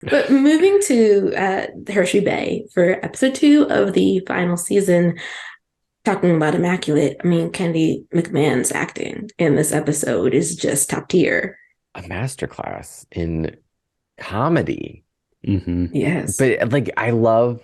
But moving to Hershey Bay for episode 2 of the final season, talking about Immaculate, I mean, Kennedy McMann's acting in this episode is just top tier. A masterclass in comedy. Yes. But like I love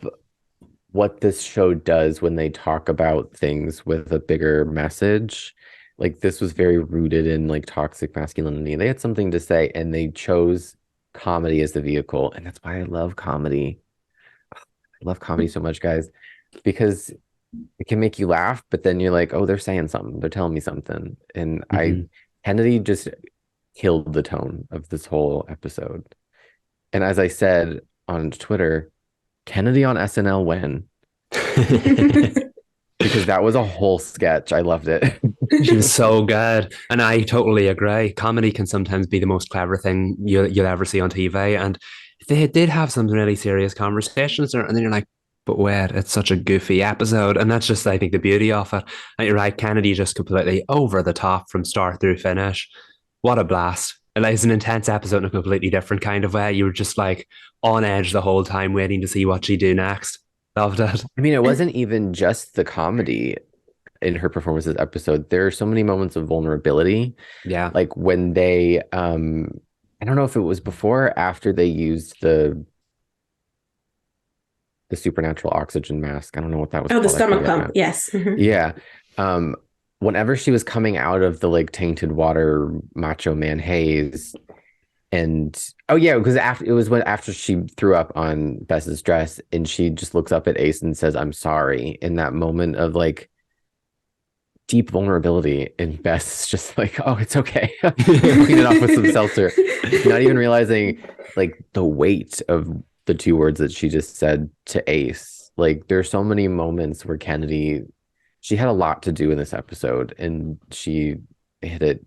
what this show does when they talk about things with a bigger message. Like this was very rooted in like toxic masculinity. They had something to say and they chose comedy as the vehicle. And that's why I love comedy. I love comedy so much, guys, because it can make you laugh, but then you're like, oh, they're saying something. They're telling me something. And Hmm. Kennedy just killed the tone of this whole episode. And as I said on Twitter, Kennedy on SNL when? Because that was a whole sketch. I loved it. She was so good. And I totally agree. Comedy can sometimes be the most clever thing you'll ever see on TV. And they did have some really serious conversations there. And then you're like, but wait, it's such a goofy episode. And that's just, I think, the beauty of it. And you're right, Kennedy just completely over the top from start through finish. What a blast. It's an intense episode in a completely different kind of way. You were just like on edge the whole time, waiting to see what she do next. Loved it. I mean, it wasn't even just the comedy in her performance this episode. There are so many moments of vulnerability. Yeah. Like when they I don't know if it was before or after they used the supernatural oxygen mask. I don't know what that was Oh, the called. I stomach forget pump. now. Yes. Mhm. Yeah. Um, Whenever she was coming out of the like tainted water macho man haze, and oh yeah, because after she threw up on Bess's dress and she just looks up at Ace and says, I'm sorry, in that moment of like deep vulnerability, and Bess is just like, oh, it's okay. Clean it off with some seltzer. Not even realizing like the weight of the two words that she just said to Ace. Like there's so many moments where she had a lot to do in this episode and she hit it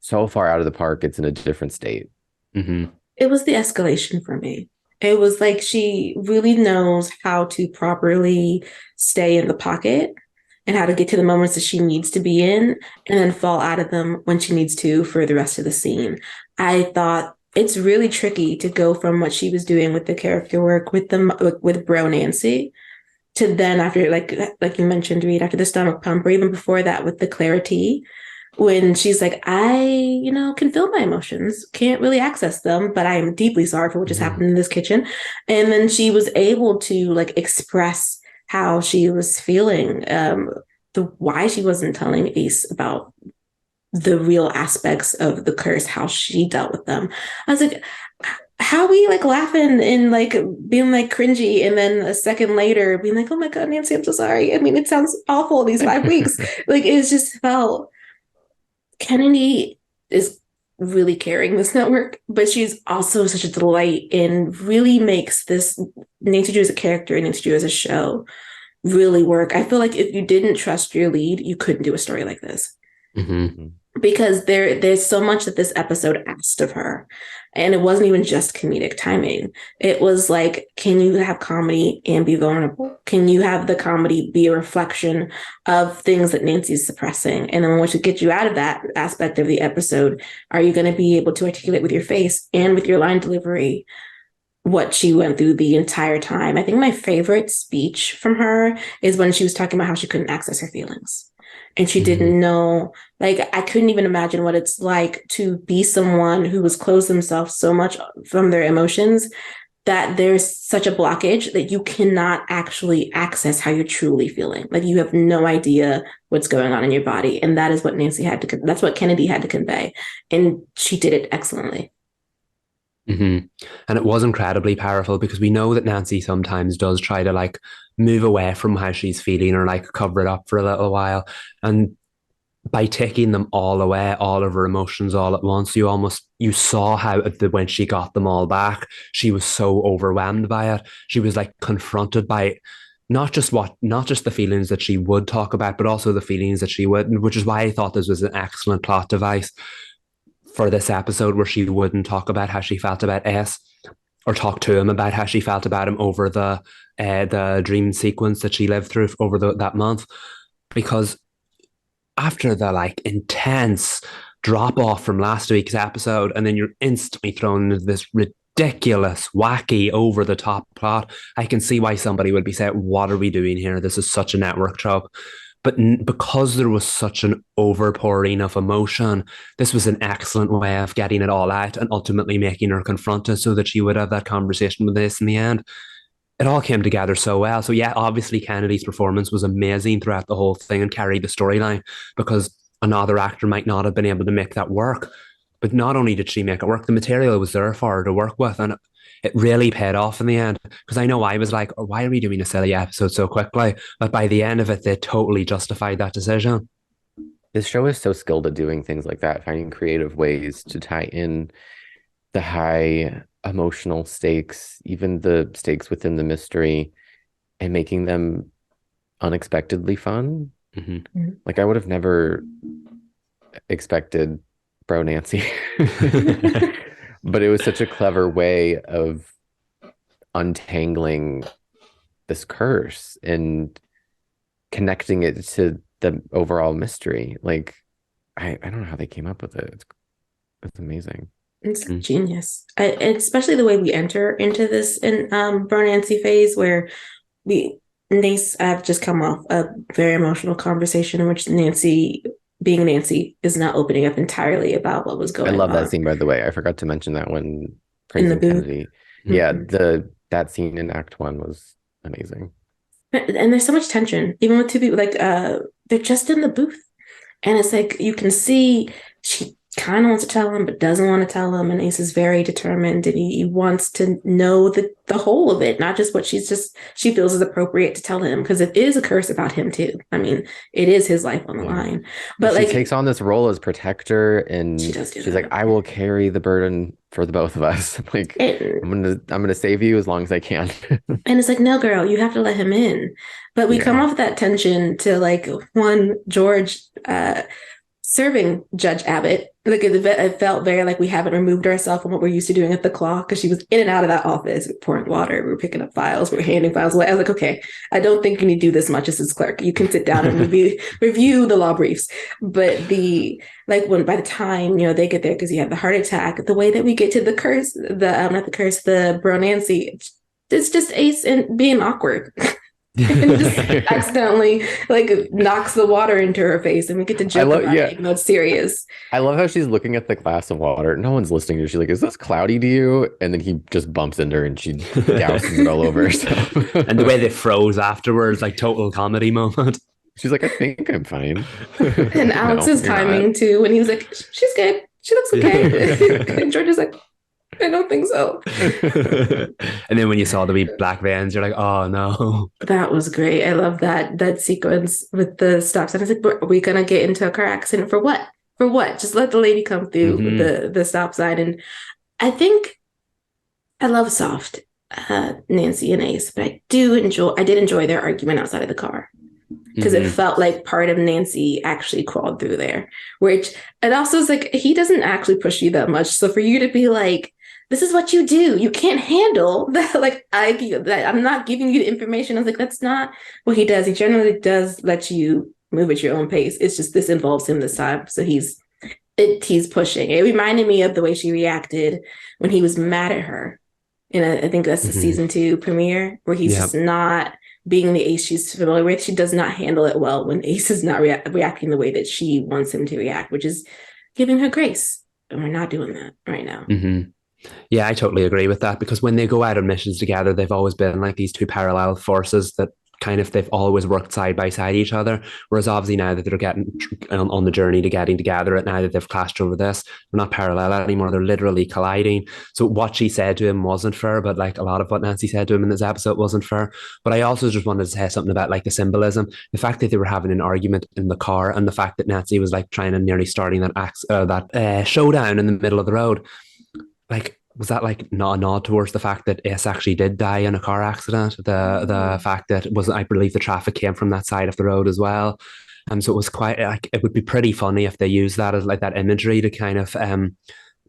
so far out of the park, it's in a different state. Hmm. It was the escalation for me. It was like she really knows how to properly stay in the pocket and how to get to the moments that she needs to be in and then fall out of them when she needs to for the rest of the scene. I thought it's really tricky to go from what she was doing with the character work with Bro Nancy to then after like you mentioned, Reed, after the stomach pump, or even before that with the clarity, when she's like, I, can feel my emotions, can't really access them, but I am deeply sorry for what just Hmm. happened in this kitchen. And then she was able to like express how she was feeling, the why she wasn't telling Ace about the real aspects of the curse, how she dealt with them. I was like, how we like laughing and like being like cringy, and then a second later being like, oh my god, Nancy, I'm so sorry. I mean, it sounds awful these 5 weeks. Like it's just felt Kennedy is really carrying this network, but she's also such a delight and really makes this Nancy Drew as a character and Nancy Drew as a show really work. I feel like if you didn't trust your lead, you couldn't do a story like this Hmm. Mhm. because there's so much that this episode asked of her, and it wasn't even just comedic timing. It was like, can you have comedy and be vulnerable? Can you have the comedy be a reflection of things that Nancy's suppressing? And then once you get you out of that aspect of the episode, are you going to be able to articulate with your face and with your line delivery what she went through the entire time? I think my favorite speech from her is when she was talking about how she couldn't access her feelings and she Hmm. didn't know, like, I couldn't even imagine what it's like to be someone who has closed themselves so much from their emotions that there's such a blockage that you cannot actually access how you're truly feeling. Like you have no idea what's going on in your body. And that is what that's what Kennedy had to convey. And she did it excellently. Hmm. And it was incredibly powerful because we know that Nancy sometimes does try to like move away from how she's feeling or like cover it up for a little while. And by taking them all away, all of her emotions all at once, you saw how when she got them all back, she was so overwhelmed by it. She was like confronted by not just the feelings that she would talk about, but also the feelings that she wouldn't, which is why I thought this was an excellent plot device for this episode where she wouldn't talk about how she felt about S or talk to him about how she felt about him over the dream sequence that she lived through over that month, because after the like intense drop off from last week's episode, and then you're instantly thrown into this ridiculous, wacky, over the top plot. I can see why somebody would be saying, "What are we doing here? This is such a network trope." But because there was such an overpouring of emotion, this was an excellent way of getting it all out and ultimately making her confront it so that she would have that conversation with this in the end. It all came together so well. So yeah, obviously Kennedy's performance was amazing throughout the whole thing and carried the storyline, because another actor might not have been able to make that work. But not only did she make it work, the material was there for her to work with, and it really paid off in the end. Because I know I was like, oh, why are we doing a silly episode so quickly? But by the end of it, they totally justified that decision. This show is so skilled at doing things like that, finding creative ways to tie in the high emotional stakes, even the stakes within the mystery, and making them unexpectedly fun. Mm-hmm. Like I would have never expected Bro Nancy, but it was such a clever way of untangling this curse and connecting it to the overall mystery. Like I don't know how they came up with it. It's amazing. It's genius. Especially the way we enter into this in Bro Nancy phase, where Nace have just come off a very emotional conversation in which Nancy, being Nancy, is not opening up entirely about what was going on. I love that scene, by the way. I forgot to mention that when In the praising booth. Kennedy. Yeah, that scene in Act 1 was amazing. And there's so much tension, even with two people. Like they're just in the booth, and it's like you can see she kind of wants to tell him, but doesn't want to tell him. And Ace is very determined, and he wants to know the whole of it, not just what she feels is appropriate to tell him, because it is a curse about him too. I mean, it is his life on the line. But she takes on this role as protector, and she's like, I will carry the burden for the both of us. Like I'm gonna save you as long as I can. And it's like, no, girl, you have to let him in. But we come off that tension to like George serving Judge Abbott. Like it felt very like we haven't removed ourselves from what we're used to doing at the claw, because she was in and out of that office. We were pouring water, we were picking up files, we were handing files away. I was like, okay, I don't think you need to do this much as his clerk. You can sit down and review the law briefs. But when by the time they get there, because he had the heart attack, the way that we get to the curse, the Bro Nancy, it's just Ace and being awkward. And just accidentally knocks the water into her face, and we get to joke about it, even though it's serious. I love how she's looking at the glass of water. No one's listening to her. She's like, is this cloudy to you? And then he just bumps into her and she douses it all over herself. And the way they froze afterwards, like total comedy moment. She's like, I think I'm fine. And Alex's timing too, when he was like, she's good, she looks okay. And George is like, I don't think so. And then when you saw the wee black vans, you're like, oh no. That was great. I love that sequence with the stop sign. I was like, are we gonna get into a car accident for what? For what? Just let the lady come through the stop sign. And I think I love soft Nancy and Ace, but I did enjoy their argument outside of the car, because it felt like part of Nancy actually crawled through there, which it also is like, he doesn't actually push you that much. So for you to be like, this is what you do, you can't handle that. Like I'm not giving you the information. I was like, that's not what he does. He generally does let you move at your own pace. It's just this involves him this time. So he's pushing. It reminded me of the way she reacted when he was mad at her. And I think that's the season 2 premiere, where he's just not being the Ace she's familiar with. She does not handle it well when Ace is not reacting the way that she wants him to react, which is giving her grace. And we're not doing that right now. Yeah, I totally agree with that, because when they go out on missions together, they've always been like these two parallel forces that they've always worked side by side each other. Whereas obviously now that they're getting on the journey to getting together, and now that they've clashed over this, they're not parallel anymore. They're literally colliding. So what she said to him wasn't fair, but like a lot of what Nancy said to him in this episode wasn't fair. But I also just wanted to say something about like the symbolism, the fact that they were having an argument in the car, and the fact that Nancy was like trying and nearly starting that showdown in the middle of the road. Like, was that like not a nod towards the fact that Ace actually did die in a car accident? The fact that I believe the traffic came from that side of the road as well. So it was quite like, it would be pretty funny if they used that as like that imagery to kind of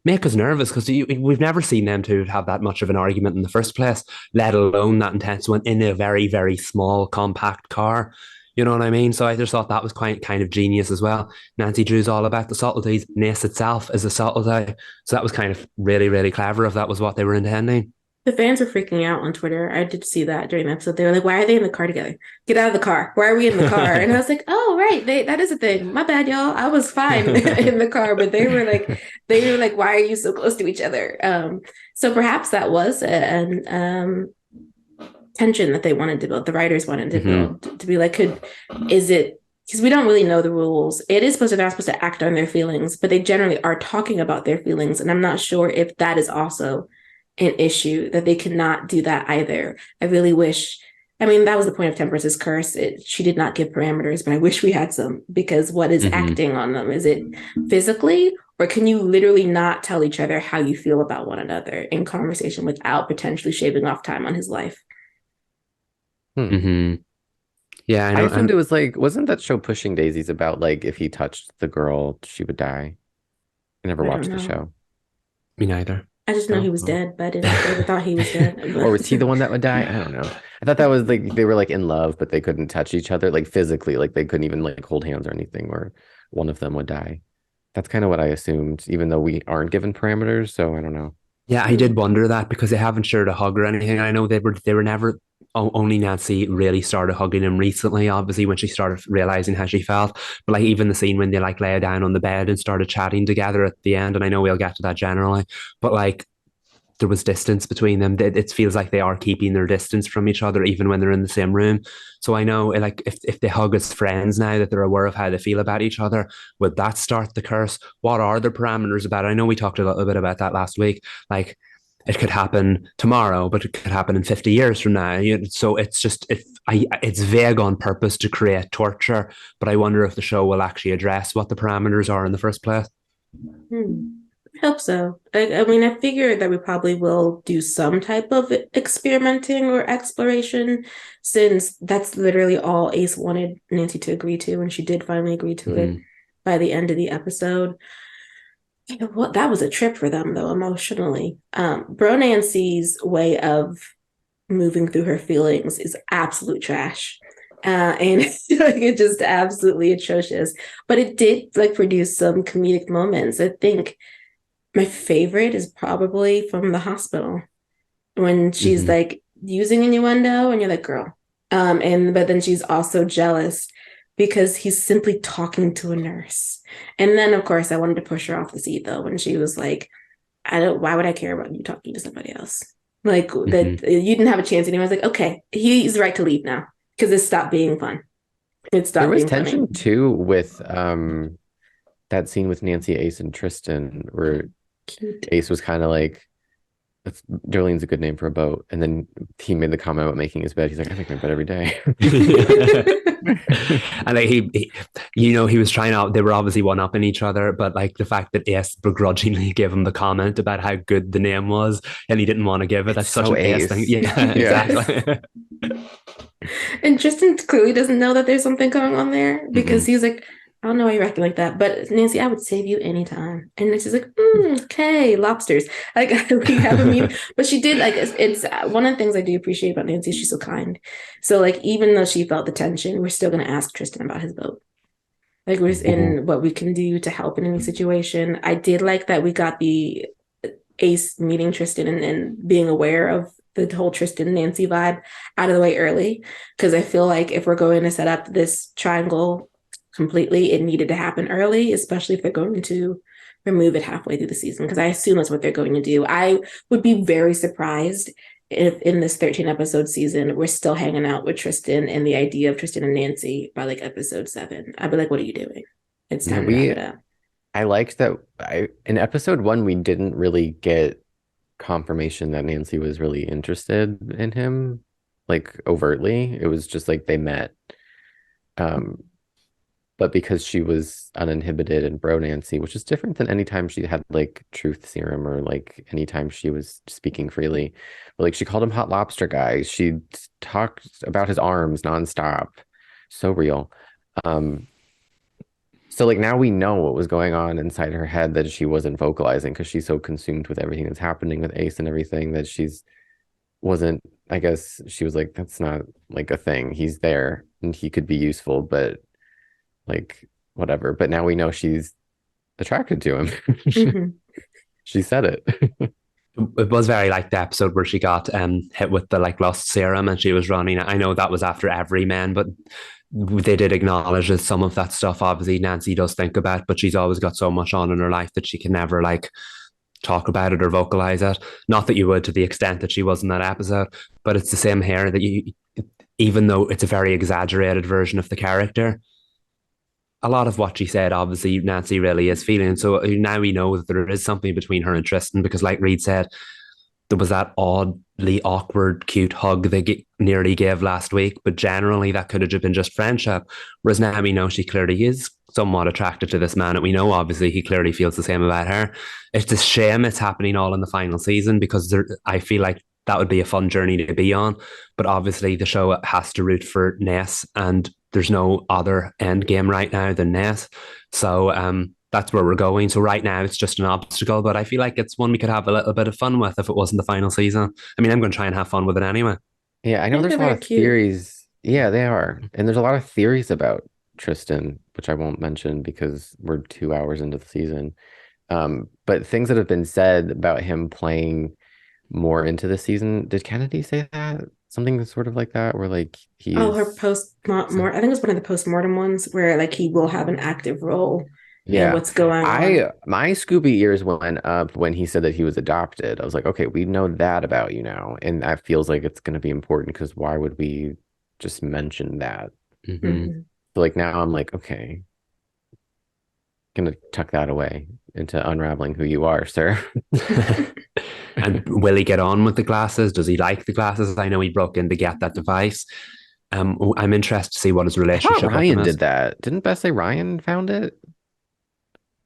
make us nervous, because we've never seen them two have that much of an argument in the first place, let alone that intense one in a very, very small, compact car. You know what I mean? So I just thought that was quite kind of genius as well. Nancy Drew's all about the subtleties. Nace itself is a subtlety. So that was kind of really, really clever if that was what they were intending. The fans were freaking out on Twitter. I did see that during the episode. They were like, "Why are they in the car together? Get out of the car! Why are we in the car?" And I was like, "Oh, right, that is a thing. My bad, y'all. I was fine in the car, but they were like, why are you so close to each other?" So perhaps that was an tension that they wanted to build. The writers wanted to build to be like, is it? Because we don't really know the rules. It is supposed to, they're not supposed to act on their feelings, but they generally are talking about their feelings, and I'm not sure if that is also an issue that they cannot do that either. I really wish. I mean, that was the point of Temperance's curse. She did not give parameters, but I wish we had some, because what is acting on them? Is it physically, or can you literally not tell each other how you feel about one another in conversation without potentially shaving off time on his life? Yeah, I I know. assumed it was like, wasn't that show Pushing Daisies about like if he touched the girl, she would die? I never I don't watched the know. show. Me neither. I just know he was dead, but I didn't ever thought he was dead. Or was he the one that would die? I don't know. I thought that was like they were like in love, but they couldn't touch each other like physically, like they couldn't even like hold hands or anything, or one of them would die. That's kind of what I assumed, even though we aren't given parameters. So I don't know. Yeah, I did wonder that because they haven't shared a hug or anything. I know they were never only Nancy really started hugging him recently, obviously, when she started realizing how she felt. But like even the scene when they like lay down on the bed and started chatting together at the end, and I know we'll get to that generally, but like there was distance between them. It feels like they are keeping their distance from each other, even when they're in the same room. So I know, like, if they hug as friends now that they're aware of how they feel about each other, would that start the curse? What are the parameters about it? I know we talked a little bit about that last week. Like, it could happen tomorrow, but it could happen in 50 years from now. So it's just it's vague on purpose to create torture. But I wonder if the show will actually address what the parameters are in the first place. I hope so. I mean, I figure that we probably will do some type of experimenting or exploration, since that's literally all Ace wanted Nancy to agree to, and she did finally agree to it by the end of the episode. Well, that was a trip for them, though, emotionally. Bro Nancy's way of moving through her feelings is absolute trash. And it's just absolutely atrocious. But it did like produce some comedic moments. I think my favorite is probably from the hospital when she's like using innuendo and you're like, girl. But then she's also jealous because he's simply talking to a nurse. And then of course I wanted to push her off the seat though when she was like, why would I care about you talking to somebody else? Like that you didn't have a chance. And I was like, okay, he's right to leave now because it stopped being fun. It stopped There was being tension funny. too with that scene with Nancy, Ace, and Tristan, where Cute. Ace was kind of like, Jolene's a good name for a boat. And then he made the comment about making his bed. He's like, I make my bed every day. And like he was trying out, they were obviously one upping each other, but like the fact that Ace begrudgingly gave him the comment about how good the name was and he didn't want to give it, that's such so an Ace thing. Yeah, exactly. And Tristan clearly doesn't know that there's something going on there because he's like, I don't know why you're acting like that, but Nancy, I would save you anytime. And then she's like, okay, lobsters. Like we have a meeting, but she did like it's one of the things I do appreciate about Nancy. She's so kind. So like even though she felt the tension, we're still gonna ask Tristan about his boat. Like we're in what we can do to help in any situation. I did like that we got the Ace meeting Tristan and being aware of the whole Tristan Nancy vibe out of the way early, because I feel like if we're going to set up this triangle completely, it needed to happen early, especially if they're going to remove it halfway through the season, because I assume that's what they're going to do. I would be very surprised if in this 13 episode season we're still hanging out with Tristan and the idea of Tristan and Nancy by like episode 7. I'd be like, what are you doing? It's time to wrap it up. I liked that in episode 1 we didn't really get confirmation that Nancy was really interested in him, like overtly. It was just like they met. But because she was uninhibited and bro Nancy, which is different than any time she had like truth serum or like anytime she was speaking freely. But like she called him hot lobster guy. She talked about his arms nonstop. So real. So like now we know what was going on inside her head that she wasn't vocalizing because she's so consumed with everything that's happening with Ace and everything that I guess she was like, that's not like a thing. He's there. and he could be useful, but like whatever. But now we know she's attracted to him. Mm-hmm. She said it. It was very like the episode where she got hit with the like lust serum and she was running. I know that was after every man, but they did acknowledge that some of that stuff obviously Nancy does think about, but she's always got so much on in her life that she can never like talk about it or vocalize it. Not that you would to the extent that she was in that episode, but it's the same here that you, even though it's a very exaggerated version of the character, a lot of what she said, obviously, Nancy really is feeling. So now we know that there is something between her and Tristan because, like Reed said, there was that oddly awkward, cute hug they nearly gave last week, but generally that could have been just friendship. Whereas now we know she clearly is somewhat attracted to this man, and we know obviously he clearly feels the same about her. It's a shame it's happening all in the final season because I feel like that would be a fun journey to be on. But obviously the show has to root for Ness, and there's no other end game right now than Ness. So that's where we're going. So right now it's just an obstacle, but I feel like it's one we could have a little bit of fun with if it wasn't the final season. I mean, I'm going to try and have fun with it anyway. Yeah, I I know think there's they're a lot very of cute. theories. Yeah, they are. And there's a lot of theories about Tristan, which I won't mention because we're 2 hours into the season. But things that have been said about him playing more into the season. Did Kennedy say that? Something sort of like that, where like Oh, her he's post more. I think it was one of the post-mortem ones where like he will have an active role in yeah. what's going on. My Scooby ears went up when he said that he was adopted. I was like, okay, we know that about you now. And that feels like it's gonna be important because why would we just mention that? Mm-hmm. Mhm. So like now I'm like, okay, gonna tuck that away into unraveling who you are, sir. And will he get on with the glasses? Does he like the glasses? I know he broke in to get that device. I'm interested to see what his I thought relationship with them Ryan is. did that. Didn't Beth say Ryan found it?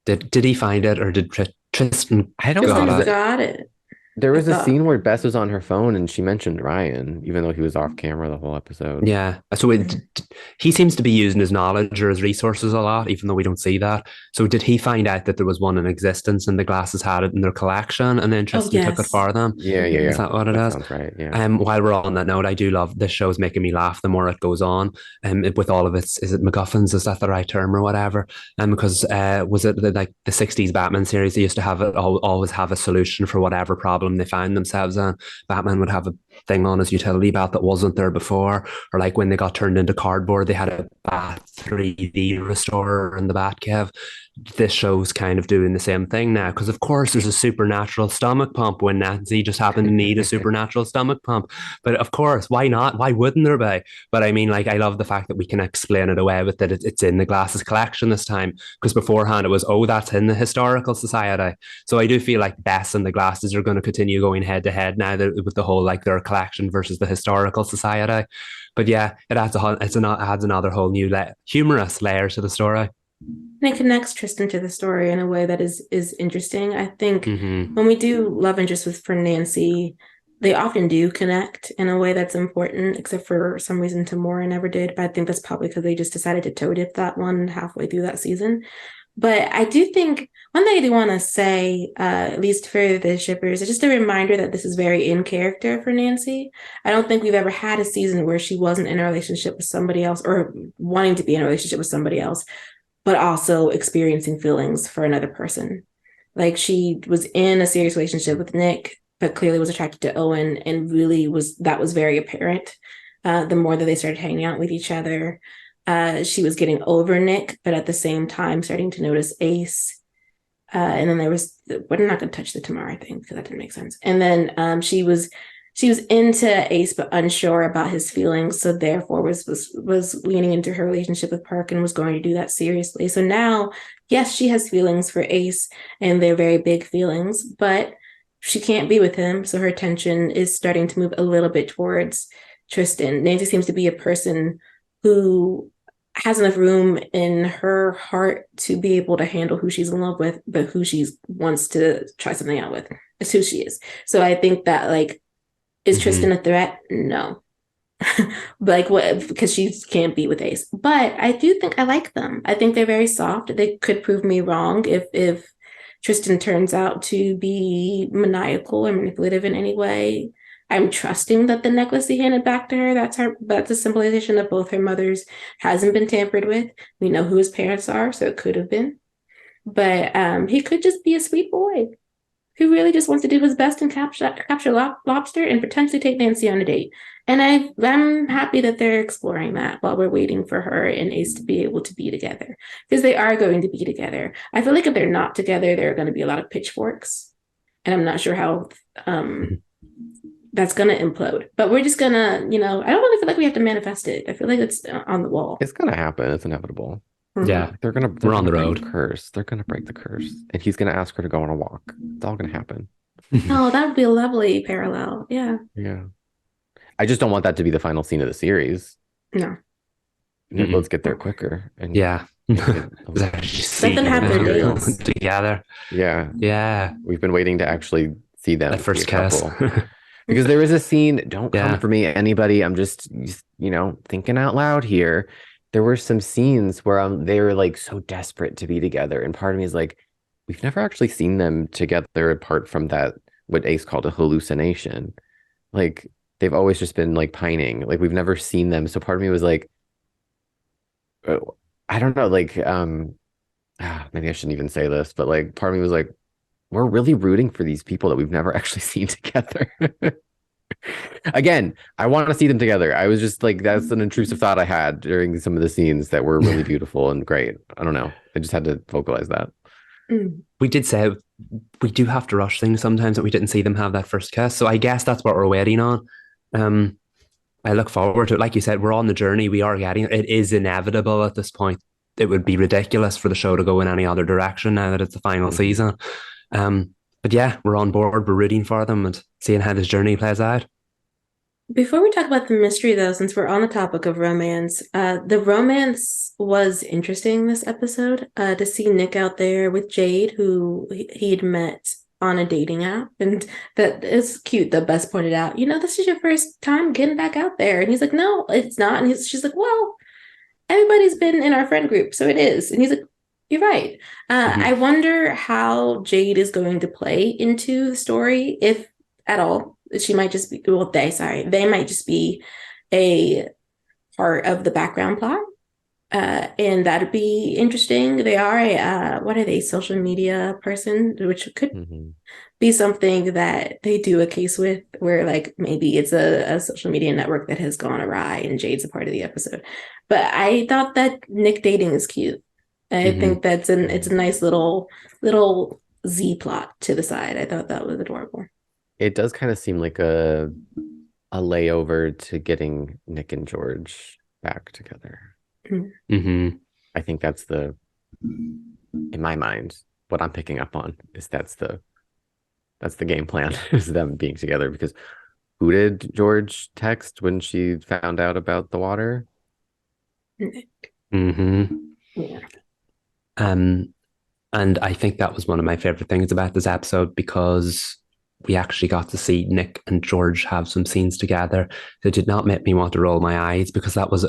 Did he find it or did Tristan I don't know got Tristan because it? got it, there I was a thought. scene where Beth was on her phone and she mentioned Ryan, even though he was off camera the whole episode. Yeah. So he seems to be using his knowledge or his resources a lot, even though we don't see that. So did he find out that there was one in existence and the glasses had it in their collection and then Oh Tristan took it yes. for them? Yeah, yeah, Hmm. Is yeah. that what it That is? sounds right. Yeah. While we're on that note, I do love this show's making me laugh the more it goes on. With all of its, is it MacGuffins? Is that the right term or whatever? Because was it like the '60s Batman series? They used to have it always have a solution for whatever problem they found themselves in. Batman would have a thing on his utility belt that wasn't there before, or like when they got turned into cardboard, they had a Bat 3D restorer in the Batcave. This show's kind of doing the same thing now because of course there's a supernatural stomach pump when Nancy just happened to need a supernatural stomach pump, but of course why not, why wouldn't there be? But I mean, like, I love the fact that we can explain it away with that it's in the glasses collection this time, because beforehand it was, oh, that's in the historical society. So I do feel like Bess and the glasses are going to continue going head to head now with the whole like their collection versus the historical society. But yeah, it adds another whole new humorous layer to the story. And it connects Tristan to the story in a way that is interesting. I think Mm-hmm. when we do love interest with for Nancy, they often do connect in a way that's important, except for some reason Tamora never did. But I think that's probably because they just decided to toe dip that one halfway through that season. But I do think one thing I do want to say, at least for the shippers, is just a reminder that this is very in character for Nancy. I don't think we've ever had a season where she wasn't in a relationship with somebody else or wanting to be in a relationship with somebody else, but also experiencing feelings for another person. Like she was in a serious relationship with Nick, but clearly was attracted to Owen, and really was very apparent. The more that they started hanging out with each other, she was getting over Nick, but at the same time starting to notice Ace. And then there was, we're not going to touch the Tamara thing because that didn't make sense. And then she was into Ace but unsure about his feelings, so therefore was leaning into her relationship with Park and was going to do that seriously. So now, yes, she has feelings for Ace, and they're very big feelings, but she can't be with him, so her attention is starting to move a little bit towards Tristan. Nancy seems to be a person who has enough room in her heart to be able to handle who she's in love with, but who she wants to try something out with. It's who she is. So I think that like, is Tristan Mm-hmm. a threat? No. Like what, because she can't be with Ace. But I do think I like them. I think they're very soft. They could prove me wrong if Tristan turns out to be maniacal or manipulative in any way. I'm trusting that the necklace he handed back to her, that's a symbolization of both her mothers, hasn't been tampered with. We know who his parents are, so it could have been. But he could just be a sweet boy who really just wants to do his best and capture lobster and potentially take Nancy on a date. And I'm happy that they're exploring that while we're waiting for her and Ace to be able to be together, because they are going to be together. I feel like if they're not together, there are going to be a lot of pitchforks, and I'm not sure how that's going to implode. But we're just gonna, I don't really feel like we have to manifest it. I feel like it's on the wall. It's gonna happen. It's inevitable. Yeah, We're on the road. The curse. They're gonna break the curse, and he's gonna ask her to go on a walk. It's all gonna happen. Oh, that would be a lovely parallel. Yeah. Yeah. I just don't want that to be the final scene of the series. No. Let's get there quicker. And yeah. Something happened together. Yeah. Yeah. We've been waiting to actually see them. That first kiss. Because there is a scene, don't come for me, anybody. I'm just, thinking out loud here. There were some scenes where they were like so desperate to be together. And part of me is like, we've never actually seen them together apart from that, what Ace called a hallucination. Like, they've always just been like pining. Like, we've never seen them. So part of me was like, I don't know, like, maybe I shouldn't even say this, but like, part of me was like, we're really rooting for these people that we've never actually seen together. Again, I want to see them together. I was just like, that's an intrusive thought I had during some of the scenes that were really beautiful and great. I don't know. I just had to vocalize that. We did say we do have to rush things sometimes, that we didn't see them have that first kiss. So I guess that's what we're waiting on. I look forward to it. Like you said, we're on the journey. We are getting it. It is inevitable at this point. It would be ridiculous for the show to go in any other direction now that it's the final season. But yeah, we're on board. We're rooting for them and seeing how this journey plays out. Before we talk about the mystery, though, since we're on the topic of romance, the romance was interesting this episode. To see Nick out there with Jade, who he'd met on a dating app, and that is cute. The Bess pointed out, this is your first time getting back out there, and he's like, no, it's not. And she's like, well, everybody's been in our friend group, so it is. And he's like, you're right. I wonder how Jade is going to play into the story, if at all. She might just be, they might just be a part of the background plot. And that'd be interesting. They are a social media person, which could be something that they do a case with, where like maybe it's a social media network that has gone awry and Jade's a part of the episode. But I thought that Nick dating is cute. I think it's a nice little Z plot to the side. I thought that was adorable. It does kind of seem like a layover to getting Nick and George back together. I think that's in my mind, what I'm picking up on is that's the game plan, is them being together. Because who did George text when she found out about the water? Nick. Yeah. And I think that was one of my favorite things about this episode, because we actually got to see Nick and George have some scenes together that did not make me want to roll my eyes, because that was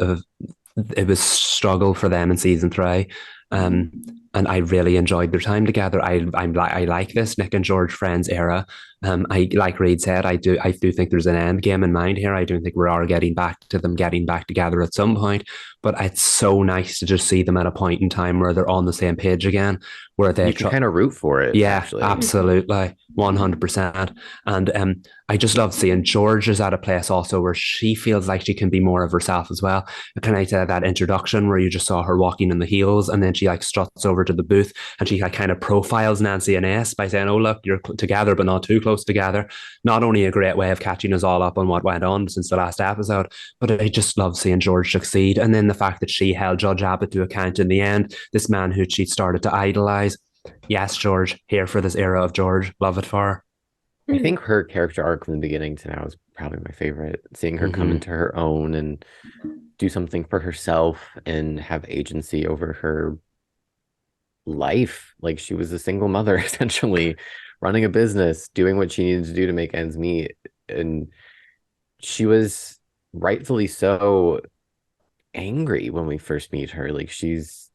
it was struggle for them in season 3. And I really enjoyed their time together. I like this Nick and George friends era. I, like Reed said, I do think there's an end game in mind here. I do think we are getting back together at some point. But it's so nice to just see them at a point in time where they're on the same page again, where they can kind of root for it. Yeah, actually. Absolutely, 100%. And I just love seeing George is at a place also where she feels like she can be more of herself as well. Can I say that introduction where you just saw her walking in the heels, and then she like struts over to the booth and she like kind of profiles Nancy and Ace by saying, "Oh look, you're together but not too close together." Not only a great way of catching us all up on what went on since the last episode, but I just love seeing George succeed. And then the fact that she held Judge Abbott to account in the end, this man who she started to idolize. Yes, George, here for this era of George. Love it for her. I think her character arc from the beginning to now is probably my favorite. Seeing her come into her own and do something for herself and have agency over her life. Like, she was a single mother, essentially, running a business, doing what she needed to do to make ends meet. And she was rightfully so angry when we first meet her. Like, because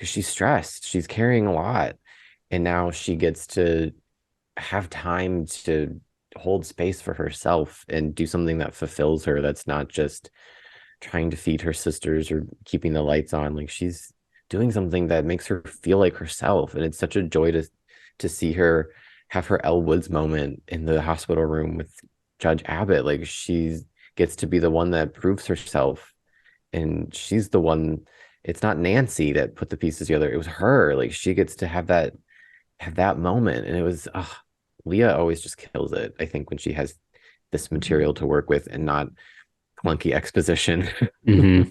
she's stressed, she's carrying a lot. And now she gets to have time to hold space for herself and do something that fulfills her, that's not just trying to feed her sisters or keeping the lights on. Like, she's doing something that makes her feel like herself, and it's such a joy to see her have her Elle Woods moment in the hospital room with Judge Abbott. Like, she gets to be the one that proves herself, and she's the one. It's not Nancy that put the pieces together, it was her. Like, she gets to have that moment, and it was Leah always just kills it, I think, when she has this material to work with and not clunky exposition. Mm-hmm.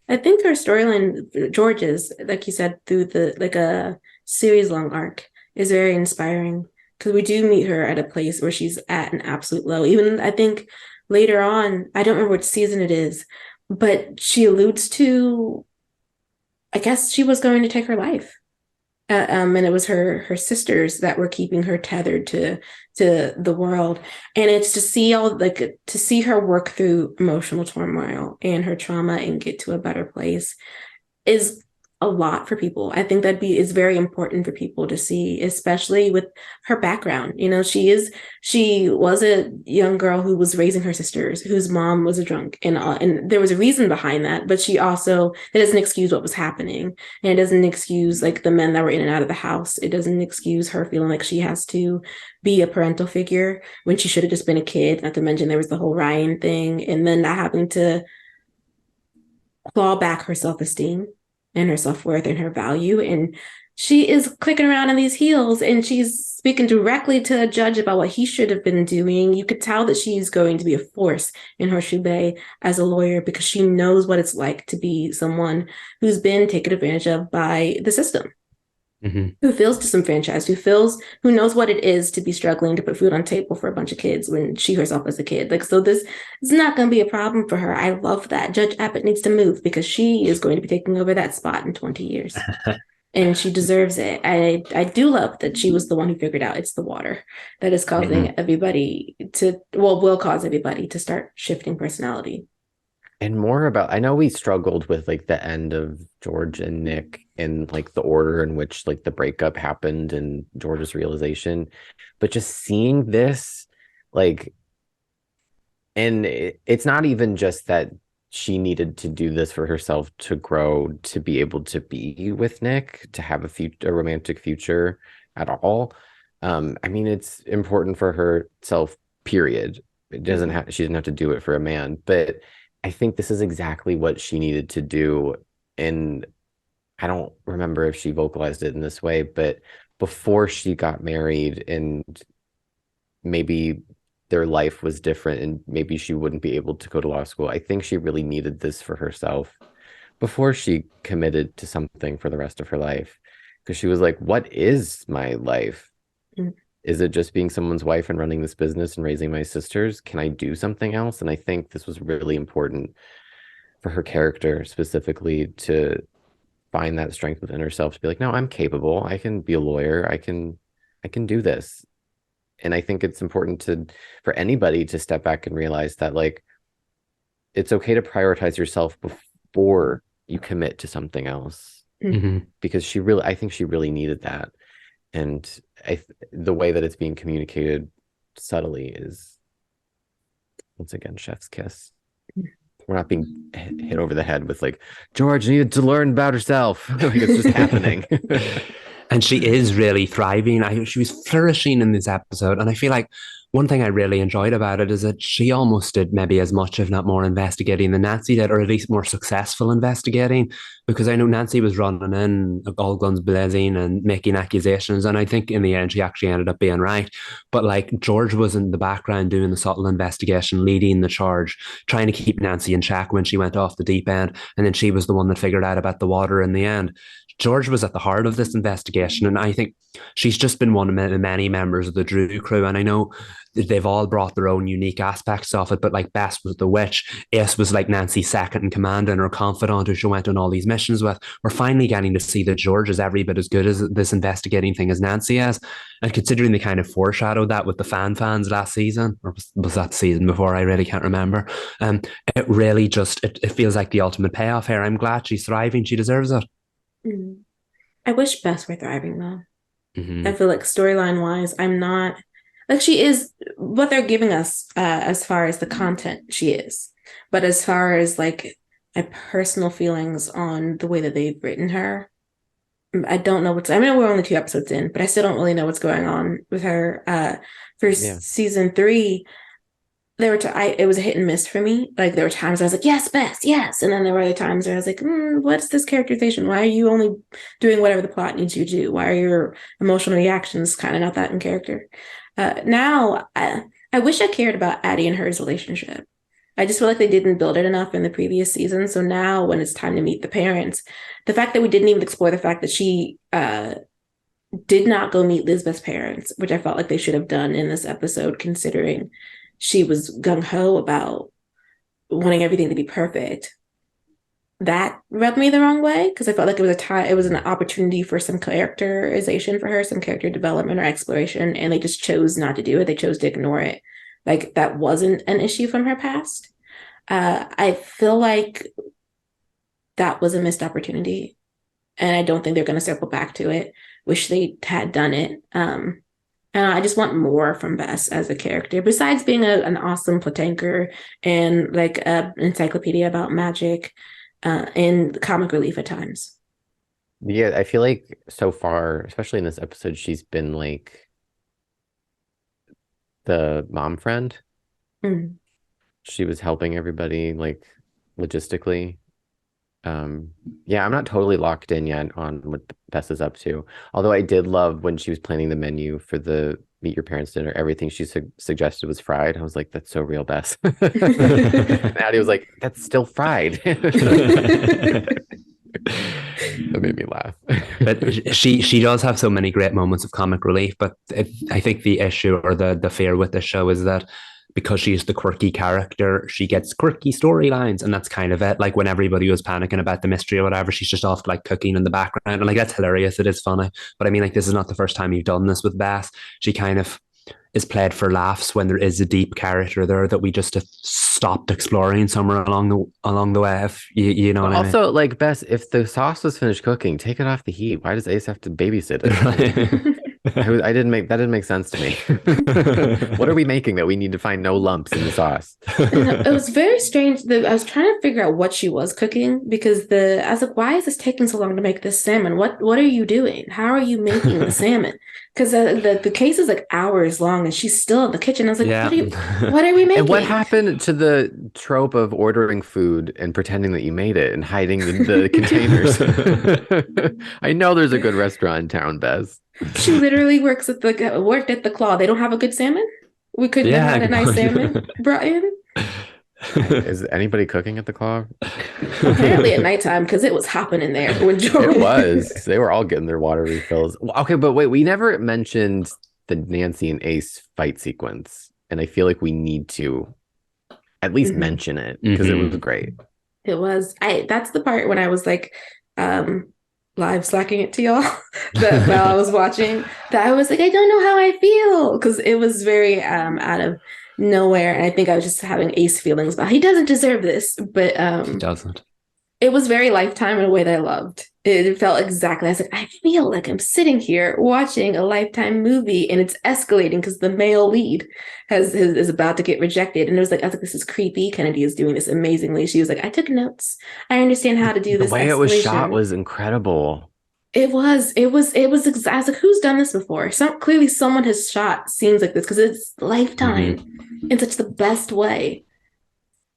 I think her storyline, George's, like you said, through the like a series long arc, is very inspiring because we do meet her at a place where she's at an absolute low. Even I think later on, I don't remember which season it is, but she alludes to, I guess she was going to take her life. And it was her sisters that were keeping her tethered to the world. And it's to see to see her work through emotional turmoil and her trauma and get to a better place is a lot for people. I think is very important for people to see, especially with her background. She was a young girl who was raising her sisters, whose mom was a drunk, and there was a reason behind that. But she also, it doesn't excuse what was happening, and it doesn't excuse like the men that were in and out of the house. It doesn't excuse her feeling like she has to be a parental figure when she should have just been a kid. Not to mention there was the whole Ryan thing, and then not having to claw back her self-esteem and her self-worth and her value. And she is clicking around in these heels and she's speaking directly to a judge about what he should have been doing. You could tell that she's going to be a force in Horseshoe Bay as a lawyer because she knows what it's like to be someone who's been taken advantage of by the system. Mm-hmm. Who feels disenfranchised, who knows what it is to be struggling to put food on table for a bunch of kids when she herself was a kid. Like, so this is not going to be a problem for her. I love that. Judge Abbott needs to move because she is going to be taking over that spot in 20 years. And she deserves it. I do love that she was the one who figured out it's the water that is causing everybody will cause everybody to start shifting personality. And more about, I know we struggled with like the end of George and Nick and like the order in which like the breakup happened and George's realization, but just seeing this, like, and it's not even just that she needed to do this for herself to grow, to be able to be with Nick, to have a romantic future at all. I mean, it's important for herself, period. She doesn't have to do it for a man, but I think this is exactly what she needed to do. And I don't remember if she vocalized it in this way, but before she got married and maybe their life was different and maybe she wouldn't be able to go to law school, I think she really needed this for herself before she committed to something for the rest of her life. Because she was like, what is my life? Is it just being someone's wife and running this business and raising my sisters? Can I do something else? And I think this was really important for her character specifically, to find that strength within herself to be like, no, I'm capable. I can be a lawyer. I can do this. And I think it's important for anybody to step back and realize that, like, it's okay to prioritize yourself before you commit to something else. Mm-hmm. Because I think she really needed that. And the way that it's being communicated subtly is, once again, chef's kiss. We're not being hit over the head with like, George needed to learn about herself. Like, it's just happening. And she is really thriving. She was flourishing in this episode. And I feel like one thing I really enjoyed about it is that she almost did maybe as much, if not more, investigating than Nancy did, or at least more successful investigating. Because I know Nancy was running in all guns blazing and making accusations. And I think in the end, she actually ended up being right. But like, George was in the background doing the subtle investigation, leading the charge, trying to keep Nancy in check when she went off the deep end. And then she was the one that figured out about the water in the end. George was at the heart of this investigation, and I think she's just been one of many members of the Drew crew. And I know they've all brought their own unique aspects of it, but like Bess was the witch, Ace was like Nancy's second in command and her confidant who she went on all these missions with. We're finally getting to see that George is every bit as good as this investigating thing as Nancy is. And considering they kind of foreshadowed that with the fans last season, or was that the season before? I really can't remember. It really just, it feels like the ultimate payoff here. I'm glad she's thriving. She deserves it. I wish Bess were thriving though. I feel like storyline wise, I'm not Like she is what they're giving us as far as the content she is. But as far as like my personal feelings on the way that they've written her, I don't know I mean, we're only 2 episodes in, but I still don't really know what's going on with her. For season 3, it was a hit and miss for me. Like there were times I was like, yes, best, yes. And then there were other times where I was like, what's this characterization? Why are you only doing whatever the plot needs you to do? Why are your emotional reactions kind of not that in character? Now, I wish I cared about Addie and her's relationship. I just feel like they didn't build it enough in the previous season. So now when it's time to meet the parents, the fact that we didn't even explore the fact that she did not go meet Lisbeth's parents, which I felt like they should have done in this episode, considering she was gung-ho about wanting everything to be perfect. That rubbed me the wrong way because I felt like it was an opportunity for some characterization for her, some character development or exploration, and they just chose not to do it. They chose to ignore it. Like that wasn't an issue from her past. I feel like that was a missed opportunity, and I don't think they're going to circle back to it. Wish they had done it. I just want more from Bess as a character, besides being an awesome platanker and like an encyclopedia about magic and comic relief at times. Yeah, I feel like so far, especially in this episode, she's been like the mom friend. Mm. She was helping everybody like logistically. Yeah, I'm not totally locked in yet on what Bess is up to. Although I did love when she was planning the menu for the Meet Your Parents dinner, everything she suggested was fried. I was like, that's so real, Bess. And Addie was like, that's still fried. That made me laugh. But she does have so many great moments of comic relief. But I think the issue or the fear with the show is that because she's the quirky character, she gets quirky storylines, and that's kind of it. Like when everybody was panicking about the mystery or whatever, she's just off like cooking in the background, and like that's hilarious. It is funny, but I mean, like this is not the first time you've done this with Bess. She kind of is played for laughs when there is a deep character there that we just have stopped exploring somewhere along the way. If you know what I mean. Also, like Bess, if the sauce was finished cooking, take it off the heat. Why does Ace have to babysit it? That didn't make sense to me. What are we making that we need to find no lumps in the sauce? It was very strange. I was trying to figure out what she was cooking because I was like, why is this taking so long to make this salmon? What are you doing? How are you making the salmon? Because the case is like hours long and she's still in the kitchen. I was like, Yeah. what are we making? And what happened to the trope of ordering food and pretending that you made it and hiding the containers? I know there's a good restaurant in town, Bess. She literally worked at the Claw. They don't have a good salmon? We couldn't have had a nice salmon brought in? Is anybody cooking at the Claw? Apparently at nighttime because it was hopping in there. It was. They were all getting their water refills. Okay, but wait, we never mentioned the Nancy and Ace fight sequence. And I feel like we need to at least mention it because it was great. It was. That's the part when I was like live slacking it to y'all that while I was watching that I was like, I don't know how I feel because it was very out of nowhere, and I think I was just having Ace feelings about he doesn't deserve this, but he doesn't. It was very Lifetime in a way that I loved. It felt exactly. I was like, I feel like I'm sitting here watching a Lifetime movie, and it's escalating because the male lead is about to get rejected, and I was like, this is creepy. Kennedy is doing this amazingly. She was like, I took notes. I understand how to do this. The way it was shot was incredible. It was. I was like, who's done this before? Clearly someone has shot scenes like this because it's Lifetime in such the best way.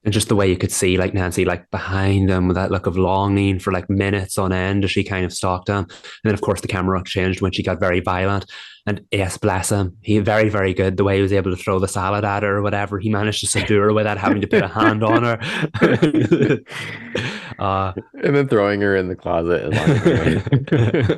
And just the way you could see like Nancy like behind him with that look of longing for like minutes on end as she kind of stalked him. And then of course the camera changed when she got very violent. And yes, bless him. He very, very good. The way he was able to throw the salad at her or whatever, he managed to subdue her without having to put a hand on her. And then throwing her in the closet and locking her in.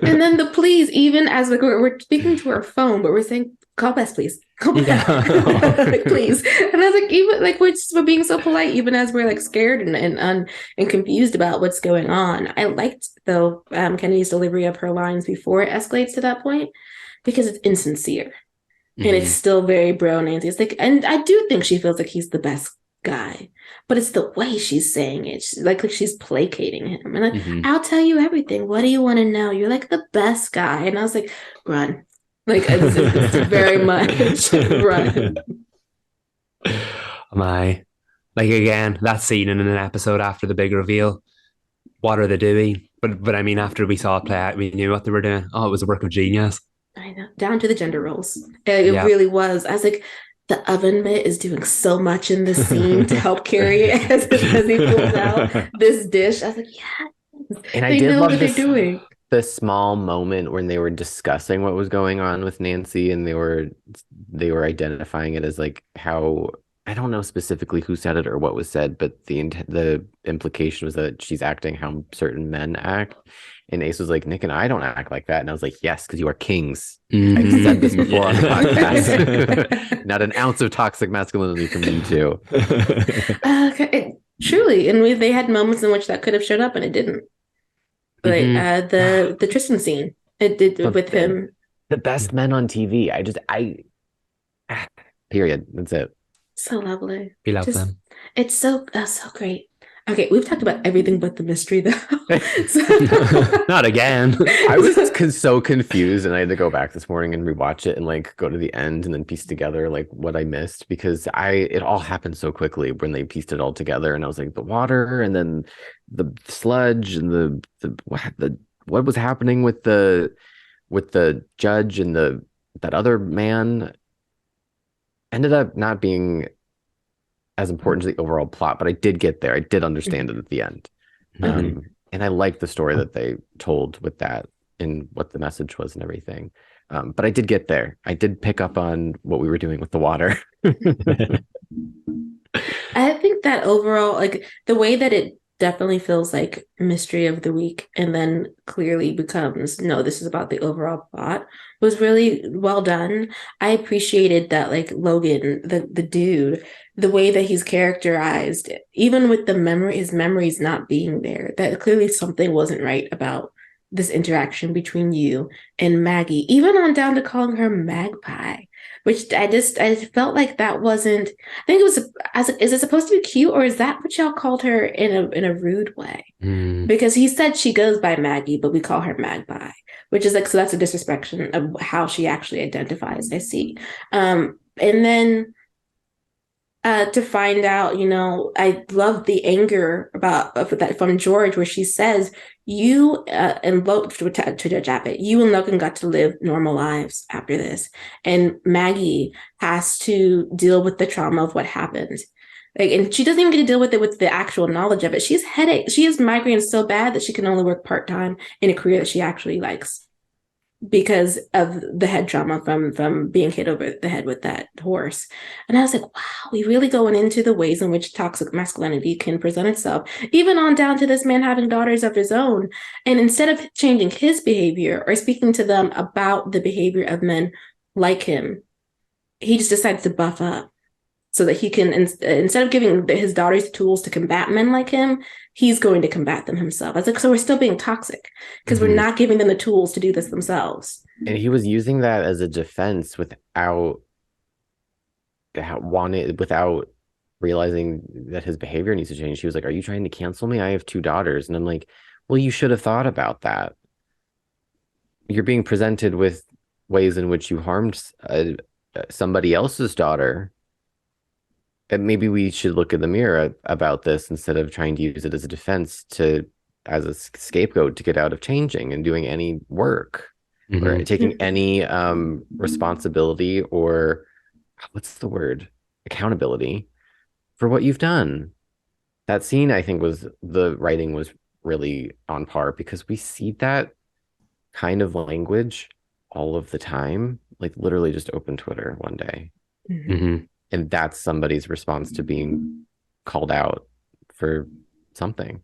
And then the please, even as like we're speaking to our phone, but we're saying, call Bess, please. Call Bess. Yeah. Like, please. And I was like, even like we're being so polite, even as we're like scared and confused about what's going on. I liked though Kennedy's delivery of her lines before it escalates to that point because it's insincere. And it's still very bro Nancy. It's like, and I do think she feels like he's the best guy, but it's the way she's saying it. Like she's placating him. And like, I'll tell you everything. What do you want to know? You're like the best guy. And I was like, run. Like it's very much run. My, like again, that scene in an episode after the big reveal. What are they doing? But I mean, after we saw it play out, we knew what they were doing. Oh, it was a work of genius. I know, down to the gender roles. It Yeah. really was. I was like, the oven mitt is doing so much in this scene to help carry it as he pulls out this dish. I was like, yeah, And I they did know love what they're this doing. the small moment when they were discussing what was going on with Nancy, and they were identifying it as like how, I don't know specifically who said it or what was said, but the implication was that she's acting how certain men act. And Ace was like, Nick and I don't act like that. And I was like, yes, because you are kings. I've said this before on the podcast. Not an ounce of toxic masculinity from you two. Truly, and they had moments in which that could have showed up and it didn't. Like the Tristan scene, it did with him. The best men on TV. Period. That's it. So lovely. We love them. It's so great. Okay, we've talked about everything but the mystery, though. Not again. I was so confused, and I had to go back this morning and rewatch it and like go to the end and then piece together like what I missed, because it all happened so quickly when they pieced it all together, and I was like, the water and then the sludge and the what was happening with the judge and that other man ended up not being as important to the overall plot, but I did get there. I did understand it at the end. And I liked the story that they told with that and what the message was and everything. But I did get there. I did pick up on what we were doing with the water. I think that overall, like the way that it definitely feels like mystery of the week and then clearly becomes, no, this is about the overall plot, was really well done. I appreciated that, like Logan, the dude, the way that he's characterized, even with his memories not being there, that clearly something wasn't right about this interaction between you and Maggie, even on down to calling her Magpie, which I felt like that wasn't. I think it was. Is it supposed to be cute, or is that what y'all called her in a rude way? Because he said she goes by Maggie, but we call her Magpie, which is like, so that's a disrespect of how she actually identifies. I see, and then. To find out, I love the anger about that from George, where she says, "You and to Judge Abbott, you and Logan got to live normal lives after this, and Maggie has to deal with the trauma of what happened." Like, and she doesn't even get to deal with it with the actual knowledge of it. She has headache. She has migraines so bad that she can only work part-time in a career that she actually likes, because of the head trauma from being hit over the head with that horse. And I was like, wow, we really going into the ways in which toxic masculinity can present itself, even on down to this man having daughters of his own. And instead of changing his behavior or speaking to them about the behavior of men like him, he just decides to buff up so that he can, instead of giving his daughters tools to combat men like him, he's going to combat them himself. I was like, so we're still being toxic because we're not giving them the tools to do this themselves. And he was using that as a defense without realizing that his behavior needs to change. He was like, are you trying to cancel me? I have 2 daughters. And I'm like, well, you should have thought about that. You're being presented with ways in which you harmed somebody else's daughter. And maybe we should look in the mirror about this instead of trying to use it as a defense as a scapegoat to get out of changing and doing any work or taking any responsibility or what's the word? Accountability for what you've done. That scene, I think, the writing was really on par, because we see that kind of language all of the time. Like, literally just open Twitter one day. And that's somebody's response to being called out for something.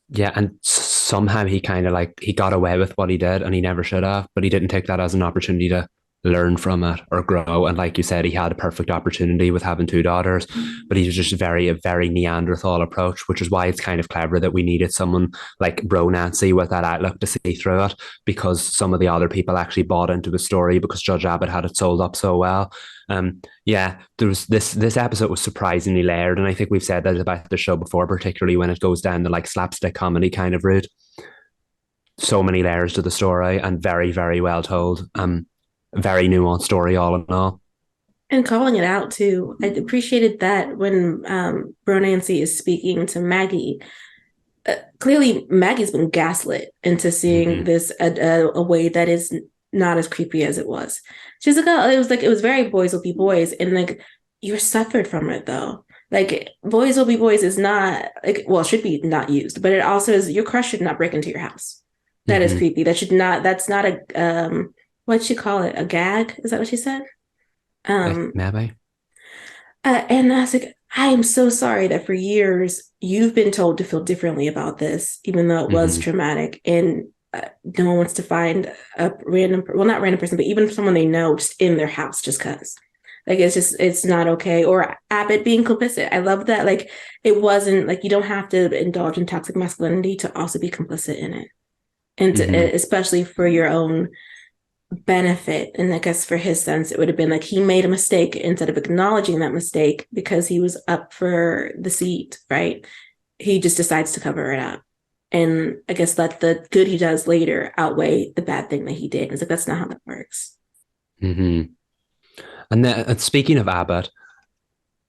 Yeah, and somehow he kind of he got away with what he did, and he never should have, but he didn't take that as an opportunity to learn from it or grow. And like you said, he had a perfect opportunity with having 2 daughters, but he was just a very Neanderthal approach, which is why it's kind of clever that we needed someone like Bro Nancy with that outlook to see through it, because some of the other people actually bought into the story because Judge Abbott had it sold up so well. There was this episode was surprisingly layered, and I think we've said that about the show before, particularly when it goes down the like slapstick comedy kind of route. so many layers to the story and very, very well told. Very nuanced story all in all. And calling it out too. I appreciated that when Bro Nancy is speaking to Maggie. Clearly, Maggie's been gaslit into seeing this a way that is not as creepy as it was. She's like, oh, it was very boys will be boys, and like you're suffered from it though. Like boys will be boys is not like should be not used, but it also is your crush should not break into your house. That is creepy. That should not. That's not a what'd she call it? A gag? Is that what she said? Maybe. And I was like, I am so sorry that for years you've been told to feel differently about this, even though it was traumatic. And no one wants to find a random, well, not random person, but even someone they know just in their house just because. Like, it's not okay. Or Abbott being complicit. I love that. Like, it wasn't like you don't have to indulge in toxic masculinity to also be complicit in it. And to, especially for your own benefit. And I guess for his sense, it would have been like he made a mistake instead of acknowledging that mistake because he was up for the seat, right? He just decides to cover it up. And I guess let the good he does later outweigh the bad thing that he did. It's like, that's not how that works. And then, speaking of Abbott,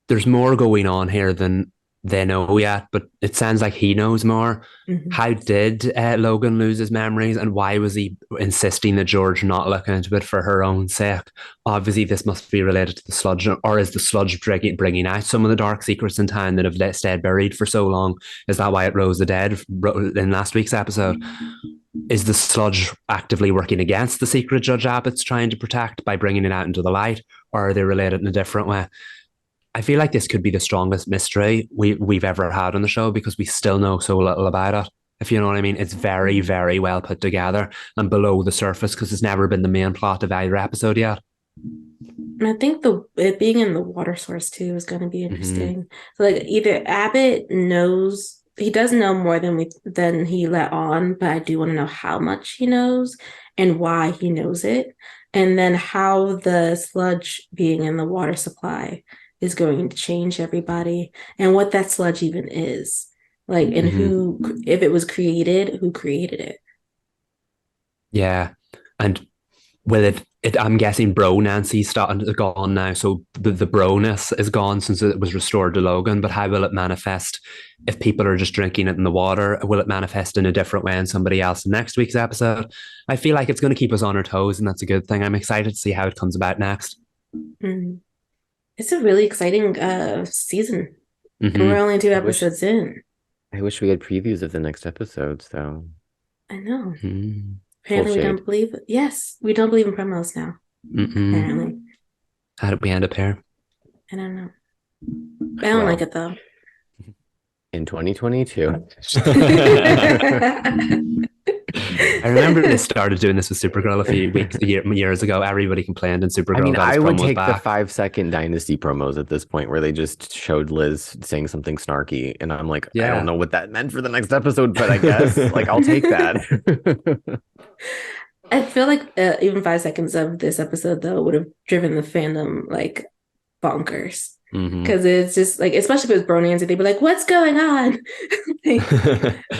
there's more going on here than they know yet, but it sounds like he knows more. How did Logan lose his memories, and why was he insisting that George not look into it for her own sake? Obviously, this must be related to the sludge, or is the sludge bringing out some of the dark secrets in town that have stayed buried for so long? Is that why it rose the dead in last week's episode? Is the sludge actively working against the secret Judge Abbott's trying to protect by bringing it out into the light, or are they related in a different way? I feel like this could be the strongest mystery we've ever had on the show because we still know so little about it. If you know what I mean, it's very, very well put together and below the surface because it's never been the main plot of either episode yet. And I think it being in the water source too is going to be interesting. So like either Abbott knows, he does know more than he let on, but I do want to know how much he knows and why he knows it, and then how the sludge being in the water supply is going to change everybody and what that sludge even is. Like, and who, if it was created, who created it? Yeah. And will it I'm guessing Bro Nancy's starting to gone now. So the broness is gone since it was restored to Logan. But how will it manifest if people are just drinking it in the water? Will it manifest in a different way in somebody else in next week's episode? I feel like it's going to keep us on our toes, and that's a good thing. I'm excited to see how it comes about next. It's a really exciting season. And we're only 2 episodes in. I wish we had previews of the next episodes, though. I know. Apparently we don't believe it. Yes, we don't believe in promos now. Apparently. How did we end up here? I don't know. I don't like it, though. In 2022. I remember they started doing this with Supergirl a few years ago. Everybody complained, and Supergirl got his I would promos take back. the 5-second Dynasty promos at this point where they just showed Liz saying something snarky, and I'm like, I don't know what that meant for the next episode, but I guess like I'll take that. I feel like even 5 seconds of this episode though would have driven the fandom like bonkers. Because it's just like, especially if it was Bro Nancy, they'd be like, what's going on?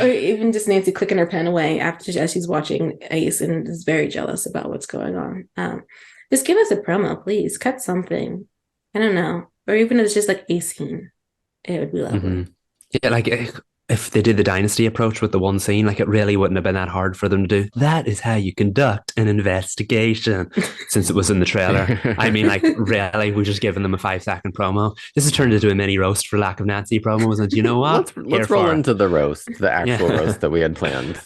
Or even just Nancy clicking her pen away as she's watching Ace and is very jealous about what's going on. Just give us a promo, please. Cut something. I don't know. Or even if it's just like a scene, it would be lovely. Yeah, like if they did the Dynasty approach with the one scene, like it really wouldn't have been that hard for them to do. That is how you conduct an investigation, since it was in the trailer. I mean, like really, we've just given them a 5-second promo. This has turned into a mini roast for lack of Nancy promos. And you know what? Let's roll into the roast, the actual roast that we had planned.